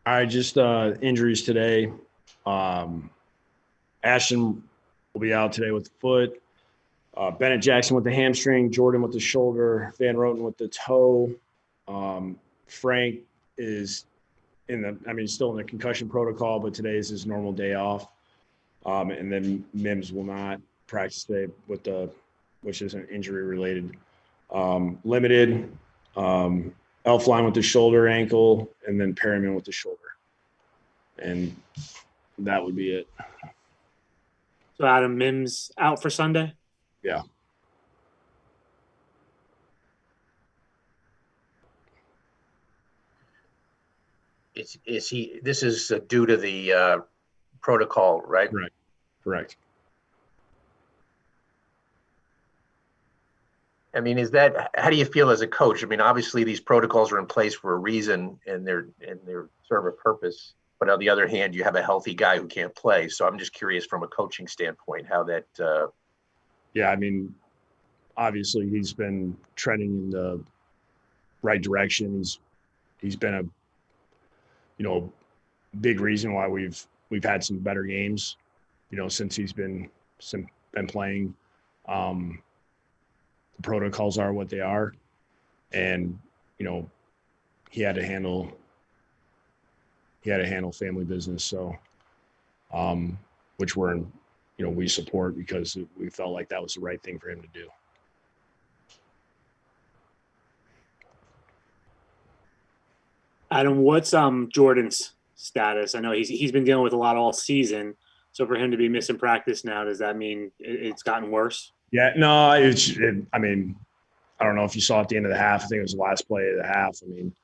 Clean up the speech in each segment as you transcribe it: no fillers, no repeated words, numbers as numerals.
All right, just injuries today. Um, Ashton will be out today with the foot. Bennett Jackson with the hamstring. Jordan with the shoulder. Van Roten with the toe. Frank is still in the concussion protocol, but today is his normal day off. And then Mims will not practice today which isn't injury related. Limited. Elfline with the shoulder, ankle, and then Perryman with the shoulder. And that would be it. So Adam Mims out for Sunday. Yeah. Is he? This is due to the protocol, right? Correct. I mean, how do you feel as a coach? I mean, obviously these protocols are in place for a reason and they're serve a purpose. But on the other hand, you have a healthy guy who can't play. So I'm just curious from a coaching standpoint how that. Yeah, I mean, obviously he's been trending in the right direction. He's been a big reason why we've had some better games, since he's been playing. The protocols are what they are, and he had to handle family business. So, which we support because we felt like that was the right thing for him to do. Adam, what's Jordan's status? I know he's been dealing with a lot all season. So for him to be missing practice now, does that mean it's gotten worse? Yeah, no, I mean, I don't know if you saw at the end of the half. I think it was the last play of the half. I mean,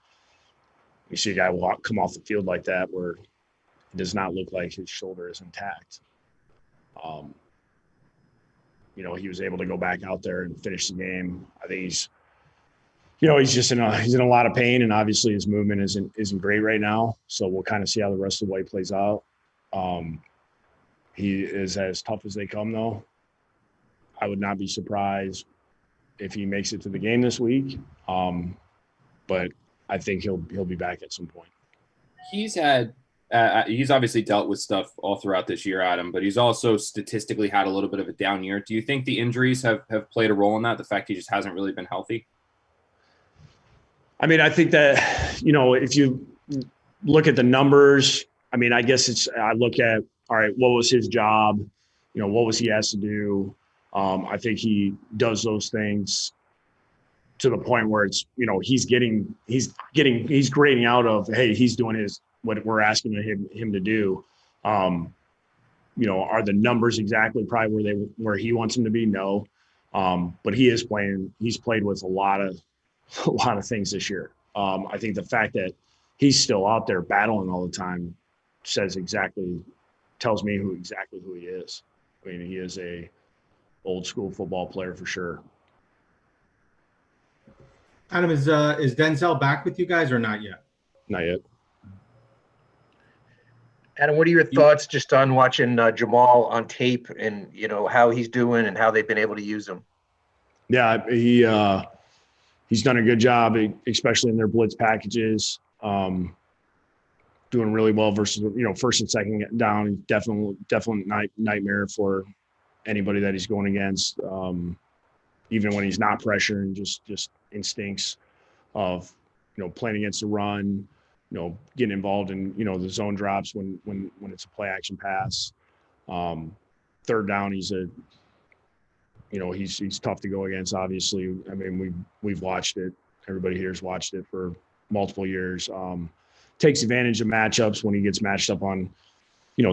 you see a guy come off the field like that where it does not look like his shoulder is intact. He was able to go back out there and finish the game. I think he's just in a lot of pain, and obviously his movement isn't great right now. So we'll kind of see how the rest of the way plays out. He is as tough as they come, though. I would not be surprised if he makes it to the game this week, but I think he'll be back at some point. He's obviously dealt with stuff all throughout this year, Adam, but he's also statistically had a little bit of a down year. Do you think the injuries have played a role in that? The fact he just hasn't really been healthy? I mean, I think that, if you look at the numbers, I mean, I guess I look at, all right, what was his job? What was he asked to do? I think he does those things to the point where it's, he's grading out of, hey, he's doing what we're asking him to do. Are the numbers exactly probably where he wants him to be? No. But he's played with a lot of things this year. I think the fact that he's still out there battling all the time tells me who he is. I mean, he is a old school football player for sure. Adam, is Denzel back with you guys or not yet? Not yet. Adam, what are your thoughts just on watching Jamal on tape and how he's doing and how they've been able to use him? Yeah, he's done a good job, especially in their blitz packages. Doing really well versus first and second down. Definitely nightmare for anybody that he's going against. Even when he's not pressuring, just instincts of playing against the run, getting involved in the zone drops when it's a play action pass. Third down, he's tough to go against. Obviously, I mean we've watched it. Everybody here's watched it for multiple years. Takes advantage of matchups when he gets matched up on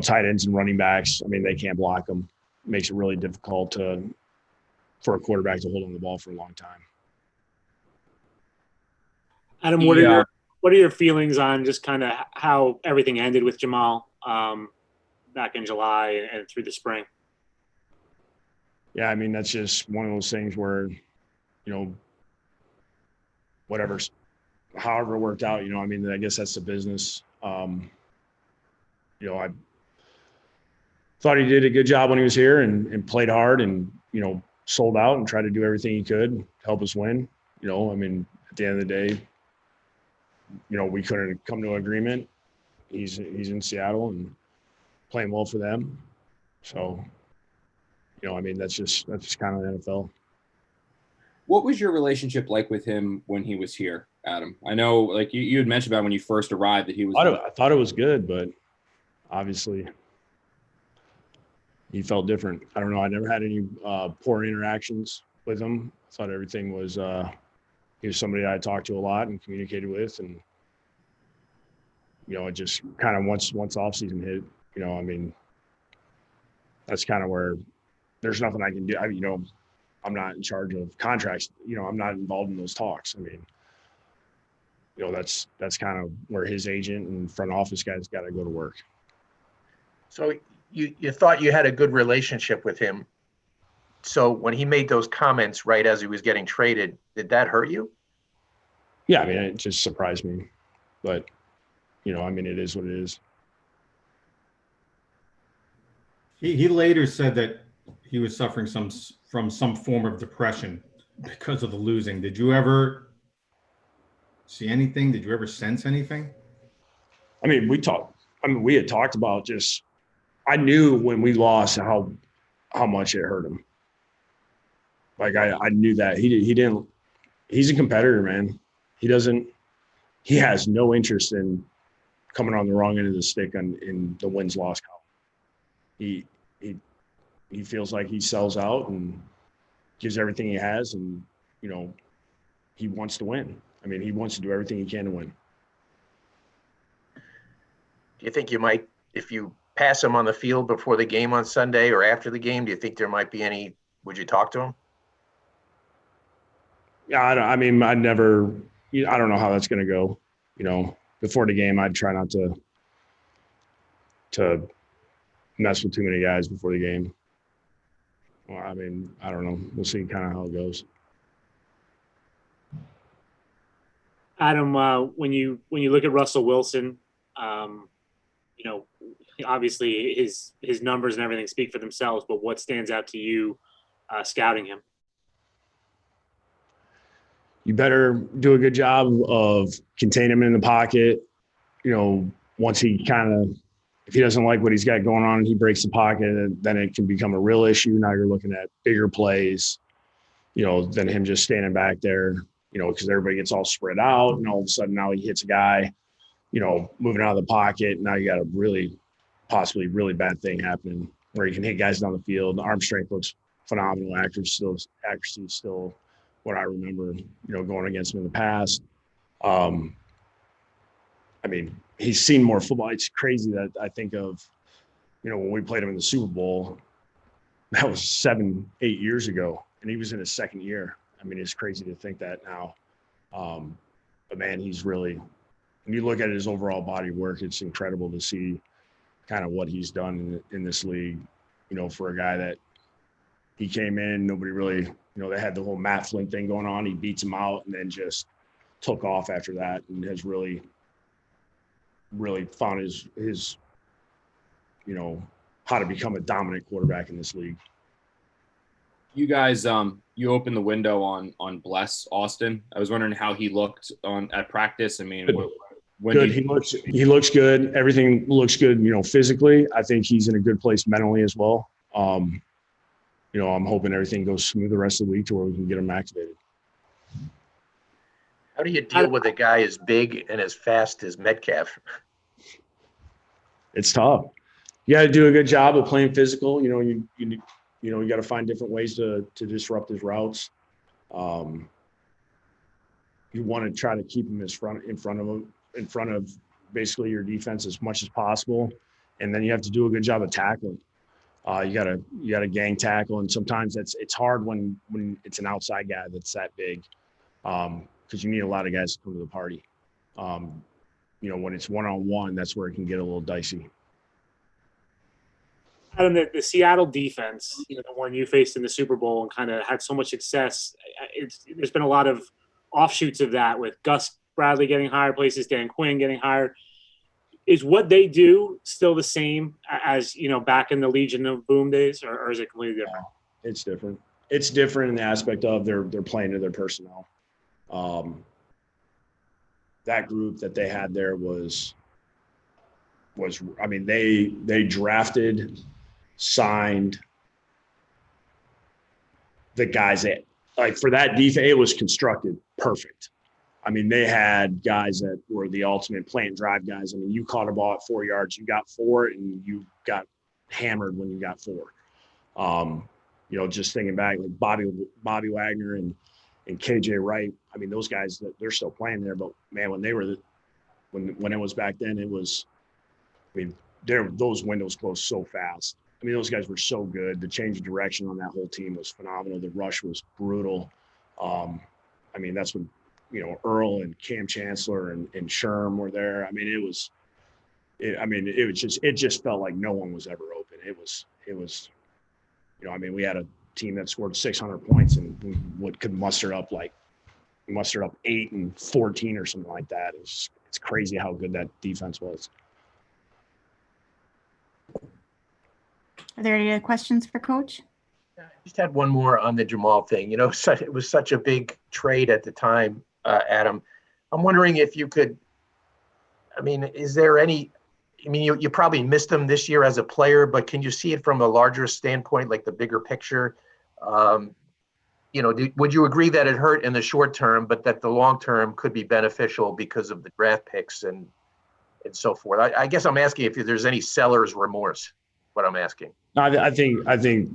tight ends and running backs. I mean, they can't block him. Makes it really difficult for a quarterback to hold on the ball for a long time. Adam, what are your feelings on just kind of how everything ended with Jamal back in July and through the spring? Yeah, I mean, that's just one of those things where, however it worked out, I mean, I guess that's the business. I thought he did a good job when he was here and played hard and, sold out and tried to do everything he could to help us win. I mean, at the end of the day, we couldn't come to an agreement, he's in Seattle and playing well for them. So, I mean, that's just kind of the NFL. What was your relationship like with him when he was here, Adam? I know, like you had mentioned about when you first arrived that he was. I thought it was good, but obviously he felt different. I don't know. I never had any poor interactions with him. I thought everything was he was somebody I talked to a lot and communicated with, and it just kind of once off season hit, I mean, that's kind of where there's nothing I can do. I'm not in charge of contracts. I'm not involved in those talks. I mean, that's kind of where his agent and front office guys got to go to work. So you thought you had a good relationship with him. So when he made those comments right as he was getting traded, did that hurt you? Yeah, I mean, it just surprised me. But, I mean, it is what it is. He later said that he was suffering from some form of depression because of the losing. Did you ever see anything? Did you ever sense anything? I mean, we had talked about I knew when we lost how much it hurt him. Like I knew that he's a competitor, man. He has no interest in coming on the wrong end of the stick in the wins-loss column. He feels like he sells out and gives everything he has, and he wants to win. I mean, he wants to do everything he can to win. Do you think you might, if you pass him on the field before the game on Sunday or after the game, do you think there might be any? Would you talk to him? Yeah, I don't know how that's going to go. Before the game, I'd try not to mess with too many guys before the game. Well, I mean, I don't know. We'll see kind of how it goes. Adam, when you look at Russell Wilson, obviously his numbers and everything speak for themselves, but what stands out to you scouting him? You better do a good job of containing him in the pocket. Once he if he doesn't like what he's got going on and he breaks the pocket, then it can become a real issue. Now you're looking at bigger plays, than him just standing back there, because everybody gets all spread out, and all of a sudden now he hits a guy, moving out of the pocket. Now you got a possibly really bad thing happening where he can hit guys down the field. The arm strength looks phenomenal. Accuracy is still what I remember, going against him in the past. I mean, he's seen more football. It's crazy that I think of, when we played him in the Super Bowl, that was 7-8 years ago, and he was in his second year. I mean, it's crazy to think that now. But man, he's really, when you look at his overall body of work, it's incredible to see kind of what he's done in this league, for a guy that he came in, nobody really, they had the whole Matt Flint thing going on. He beats him out and then just took off after that and has really found his how to become a dominant quarterback in this league. You guys, you opened the window on Bless Austin. I was wondering how he looked at practice. I mean, good. He looks good. Everything looks good. Physically, I think he's in a good place mentally as well. I'm hoping everything goes smooth the rest of the week to where we can get him activated. How do you deal with a guy as big and as fast as Metcalf? It's tough. You got to do a good job of playing physical. You got to find different ways to disrupt his routes. You want to try to keep him in front of basically your defense as much as possible, and then you have to do a good job of tackling. You gotta gang tackle, and sometimes it's hard when it's an outside guy that's that big, because you need a lot of guys to come to the party. When it's one-on-one, that's where it can get a little dicey. Adam, the Seattle defense, the one you faced in the Super Bowl and kind of had so much success, there's been a lot of offshoots of that with Gus Bradley getting hired places, Dan Quinn getting hired. Is what they do still the same as, back in the Legion of Boom days, or is it completely different? Yeah, it's different. It's different in the aspect of they're playing to their personnel. That group that they had there was was, I mean, they drafted, signed the guys that, like, for that defense, it was constructed perfect. I mean, they had guys that were the ultimate plant and drive guys. I mean, you caught a ball at 4 yards, you got 4, and you got hammered when you got 4. You know, just thinking back, like Bobby Wagner and KJ Wright. I mean, those guys, they're still playing there, but man, when it was back then, it was, I mean, those windows closed so fast. I mean, those guys were so good. The change of direction on that whole team was phenomenal. The rush was brutal. I mean, that's when, you know, Earl and Cam Chancellor and Sherm were there. I mean, it just felt like no one was ever open. It was, you know, I mean, we had a team that scored 600 points and what could muster up 8 and 14 or something like that. It's crazy how good that defense was. Are there any questions for Coach? I just had one more on the Jamal thing. You know, it was such a big trade at the time, Adam. I'm wondering if you could, I mean, is there any, I mean, you probably missed him this year as a player, but can you see it from a larger standpoint, like the bigger picture? You know, would you agree that it hurt in the short term, but that the long term could be beneficial because of the draft picks and so forth? I guess I'm asking if there's any seller's remorse, what I'm asking. I think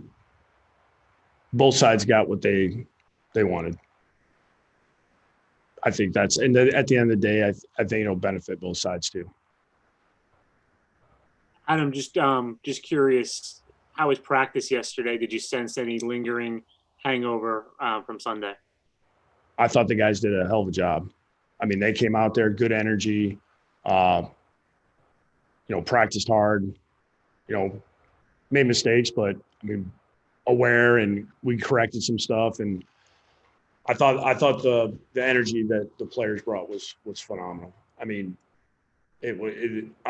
both sides got what they wanted. I think that's, and at the end of the day, I think it'll benefit both sides too. Adam, just curious, how was practice yesterday? Did you sense any lingering hangover from Sunday? I thought the guys did a hell of a job. I mean, they came out there, good energy, you know, practiced hard, you know, made mistakes, but I mean, aware, and we corrected some stuff. And I thought the energy that the players brought was phenomenal. I mean, I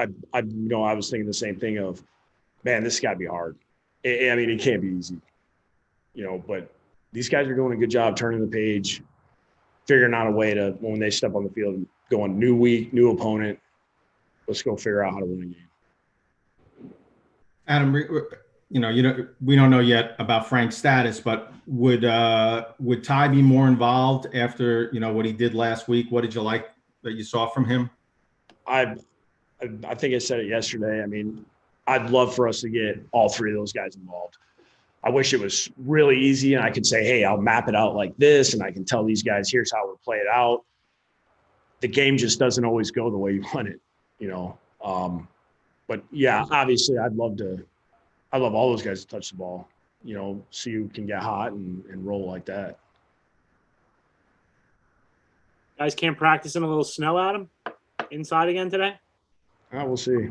was thinking the same thing of, man, this has got to be hard. I mean, it can't be easy, you know, but these guys are doing a good job turning the page, figuring out a way to, when they step on the field, going new week, new opponent, let's go figure out how to win a game. Adam, you know, we don't know yet about Frank's status, but would Ty be more involved after, you know, what he did last week? What did you like that you saw from him? I think I said it yesterday. I mean, I'd love for us to get all 3 of those guys involved. I wish it was really easy and I could say, hey, I'll map it out like this, and I can tell these guys, here's how we'll play it out. The game just doesn't always go the way you want it, you know. But yeah, obviously I'd love all those guys to touch the ball, you know, see who can get hot and roll like that. Guys can't practice in a little snow, Adam? Inside again today? We'll see.